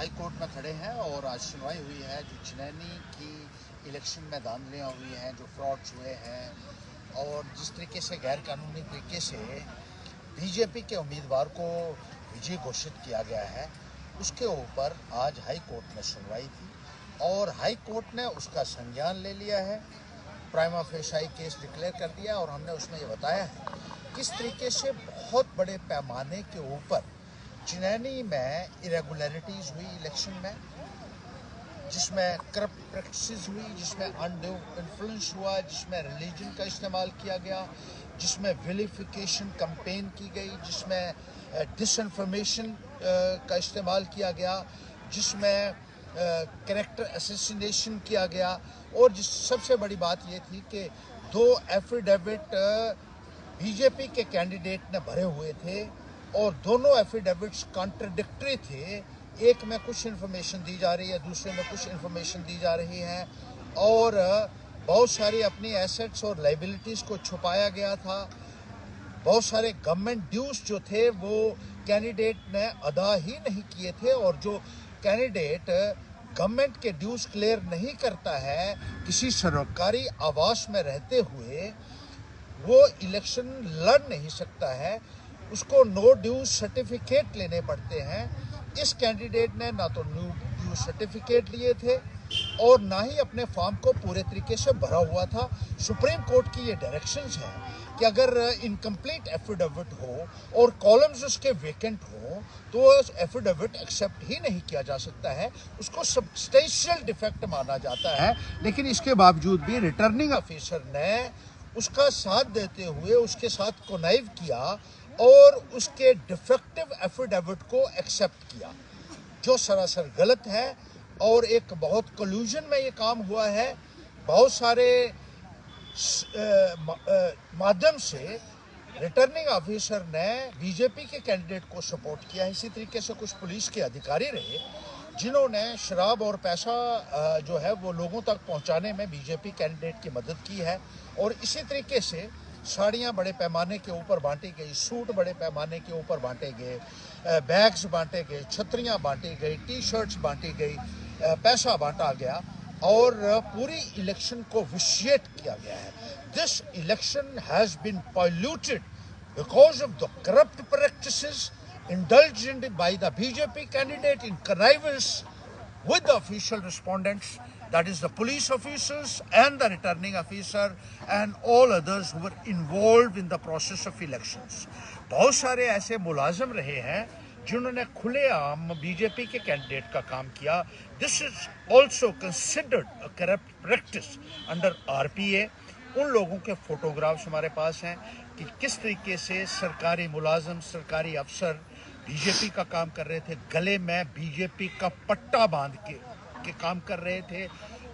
High court में खड़े हैं और आज सुनवाई हुई है। जो चिनैनी की इलेक्शन में धांधलियाँ हुई हैं, जो फ्रॉड्स हुए हैं और जिस तरीके से गैर कानूनी तरीके से बीजेपी के उम्मीदवार को विजयी घोषित किया गया है, उसके ऊपर आज हाई कोर्ट में सुनवाई थी और हाई कोर्ट ने उसका संज्ञान ले लिया है, प्राइमा फेसाई केस डिक्लेयर कर दिया और हमने उसमें ये बताया है किस तरीके से बहुत बड़े पैमाने के ऊपर चिनैनी में इरेगुलरिटीज़ हुई इलेक्शन में, जिसमें करप्ट प्रैक्टिसेस हुई, जिसमें अनड्यू इन्फ्लुएंस हुआ, जिसमें रिलीजन का इस्तेमाल किया गया, जिसमें विलिफिकेशन कैंपेन की गई, जिसमें डिसइंफॉर्मेशन का इस्तेमाल किया गया, जिसमें कैरेक्टर असैसिनेशन किया गया और जिस सबसे बड़ी बात ये थी कि 2 एफिडेविट बीजेपी के कैंडिडेट ने भरे हुए थे और दोनों एफिडेविट्स कॉन्ट्रडिक्टरी थे। एक में कुछ इन्फॉर्मेशन दी जा रही है, दूसरे में कुछ इन्फॉर्मेशन दी जा रही है और बहुत सारी अपनी एसेट्स और लाइबिलिटीज़ को छुपाया गया था। बहुत सारे गवर्नमेंट ड्यूज जो थे वो कैंडिडेट ने अदा ही नहीं किए थे और जो कैंडिडेट गवर्नमेंट के ड्यूज क्लियर नहीं करता है किसी सरकारी आवास में रहते हुए, वो इलेक्शन लड़ नहीं सकता है, उसको नो ड्यूज सर्टिफिकेट लेने पड़ते हैं। इस कैंडिडेट ने ना तो नो ड्यूज सर्टिफिकेट लिए थे और ना ही अपने फॉर्म को पूरे तरीके से भरा हुआ था। सुप्रीम कोर्ट की ये डायरेक्शंस हैं कि अगर इनकम्प्लीट एफिडेविट हो और कॉलम्स उसके वेकेंट हो तो एफिडेविट एक्सेप्ट ही नहीं किया जा सकता है, उसको सब्सटेंशियल डिफेक्ट माना जाता है। लेकिन इसके बावजूद भी रिटर्निंग ऑफिसर ने उसका साथ देते हुए उसके साथ कोनाइव किया और उसके डिफेक्टिव एफिडेविट को एक्सेप्ट किया, जो सरासर गलत है और एक बहुत कल्यूजन में ये काम हुआ है। बहुत सारे माध्यम से रिटर्निंग ऑफिसर ने बीजेपी के कैंडिडेट को सपोर्ट किया है। इसी तरीके से कुछ पुलिस के अधिकारी रहे जिन्होंने शराब और पैसा जो है वो लोगों तक पहुंचाने में बीजेपी कैंडिडेट की मदद की है और इसी तरीके से साड़ियाँ बड़े पैमाने के ऊपर बांटी गई, सूट बड़े पैमाने के ऊपर बांटे गए, बैग्स बांटे गए, छतरियाँ बांटी गई, टी शर्ट्स बांटी गई, पैसा बांटा गया और पूरी इलेक्शन को विशिएट किया गया है। This election has been polluted because of the corrupt practices indulged by the BJP candidate in connivance with the official respondents, that is the police officers and the returning officer and all others who were involved in the process of elections. बहुत सारे ऐसे मुलाजिम रहे हैं जिन्होंने खुलेआम BJP के candidate का काम किया। This is also considered a corrupt practice under RPA। उन लोगों के फोटोग्राफ्स हमारे पास हैं कि किस तरीके से सरकारी मुलाजिम, सरकारी अफसर बीजेपी का काम कर रहे थे, गले में बीजेपी का पट्टा बांध के काम कर रहे थे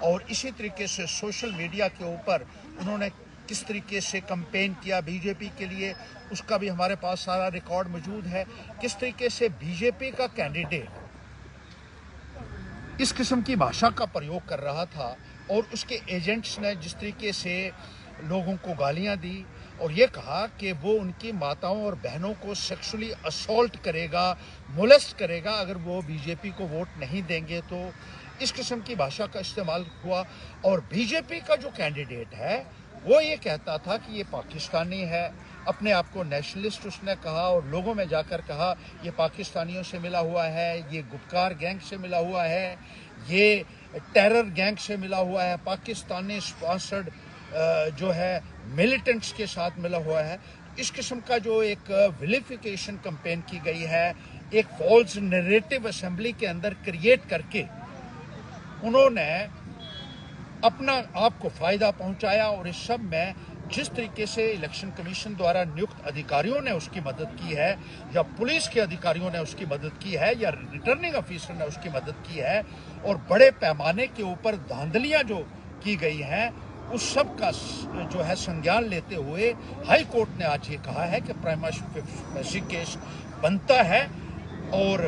और इसी तरीके से सोशल मीडिया के ऊपर उन्होंने किस तरीके से कैंपेन किया बीजेपी के लिए, उसका भी हमारे पास सारा रिकॉर्ड मौजूद है। किस तरीके से बीजेपी का कैंडिडेट इस किस्म की भाषा का प्रयोग कर रहा था और उसके एजेंट्स ने जिस तरीके से लोगों को गालियां दी और ये कहा कि वो उनकी माताओं और बहनों को सेक्सुअली असॉल्ट करेगा, मोलेस्ट करेगा अगर वो बीजेपी को वोट नहीं देंगे, तो इस किस्म की भाषा का इस्तेमाल हुआ। और बीजेपी का जो कैंडिडेट है वो ये कहता था कि ये पाकिस्तानी है, अपने आप को नेशनलिस्ट उसने कहा और लोगों में जाकर कहा ये पाकिस्तानियों से मिला हुआ है, ये गुपकार गैंग से मिला हुआ है, ये टेरर गैंग से मिला हुआ है, पाकिस्तानी स्पॉन्सर्ड जो है मिलिटेंट्स के साथ मिला हुआ है। इस किस्म का जो एक विलिफिकेशन कैंपेन की गई है, एक फॉल्स नैरेटिव असेंबली के अंदर क्रिएट करके उन्होंने अपना आप को फ़ायदा पहुंचाया और इस सब में जिस तरीके से इलेक्शन कमीशन द्वारा नियुक्त अधिकारियों ने उसकी मदद की है या पुलिस के अधिकारियों ने उसकी मदद की है या रिटर्निंग ऑफिसर ने उसकी मदद की है और बड़े पैमाने के ऊपर धांधलियां जो की गई हैं उस सब का जो है संज्ञान लेते हुए हाई कोर्ट ने आज ये कहा है कि प्राइमा फेसी केस बनता है और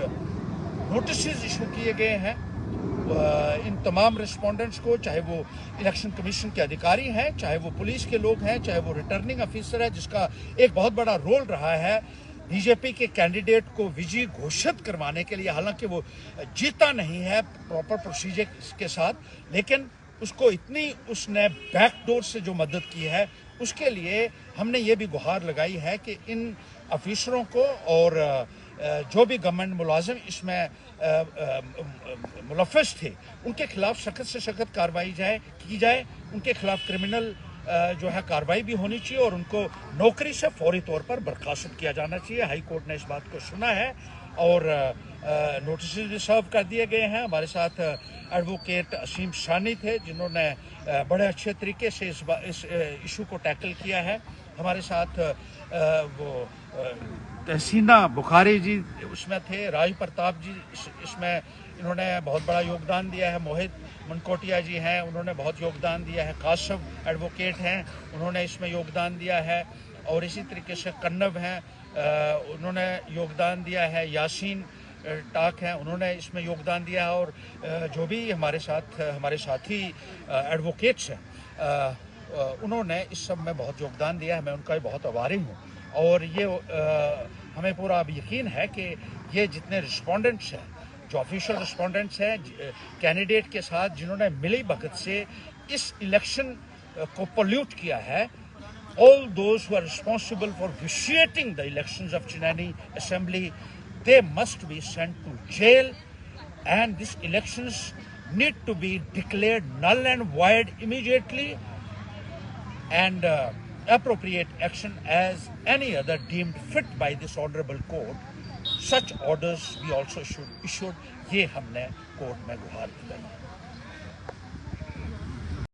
नोटिस इशू किए गए हैं इन तमाम रिस्पोंडेंट्स को, चाहे वो इलेक्शन कमीशन के अधिकारी हैं, चाहे वो पुलिस के लोग हैं, चाहे वो रिटर्निंग ऑफिसर है जिसका एक बहुत बड़ा रोल रहा है बीजेपी के कैंडिडेट को विजयी घोषित करवाने के लिए, हालांकि वो जीता नहीं है प्रॉपर प्रोसीजर के साथ, लेकिन उसको इतनी उसने बैकडोर से जो मदद की है, उसके लिए हमने ये भी गुहार लगाई है कि इन अफिसरों को और जो भी गवर्नमेंट मुलाजिम इसमें मुलव्वस थे, उनके खिलाफ सख्त से सख्त कार्रवाई की जाए। उनके खिलाफ क्रिमिनल जो है कार्रवाई भी होनी चाहिए और उनको नौकरी से फौरी तौर पर बर्खास्त किया जाना चाहिए। हाई कोर्ट ने इस बात को सुना है और नोटिस भी सर्व कर दिए गए हैं। हमारे साथ एडवोकेट असीम शानी थे, जिन्होंने बड़े अच्छे तरीके से इस इशू को टैकल किया है। हमारे साथ वो तहसीना बुखारी जी उसमें थे, राज प्रताप जी इसमें इन्होंने बहुत बड़ा योगदान दिया है, मोहित मनकोटिया जी हैं, उन्होंने बहुत योगदान दिया है, कासव एडवोकेट हैं, उन्होंने इसमें योगदान दिया है, और इसी तरीके से कन्नव हैं, उन्होंने योगदान दिया है, यासीन टाक हैं, उन्होंने इसमें योगदान दिया है, और जो भी हमारे साथी एडवोकेट्स हैं उन्होंने इस सब में बहुत योगदान दिया है। मैं उनका भी बहुत आभारी हूँ। और ये हमें पूरा अब यकीन है कि ये जितने रिस्पोंडेंट्स हैं, जो ऑफिशियल रिस्पोंडेंट्स हैं कैंडिडेट के साथ, जिन्होंने मिली भगत से इस इलेक्शन को पोल्यूट किया है, all those who are responsible for vitiating the elections of Chinani Assembly, they must be sent to jail, and these elections need to be declared null and void immediately, and appropriate action as any other deemed fit by this honorable court. Such orders we also should issued. ये हमने court में गुहार लगाई।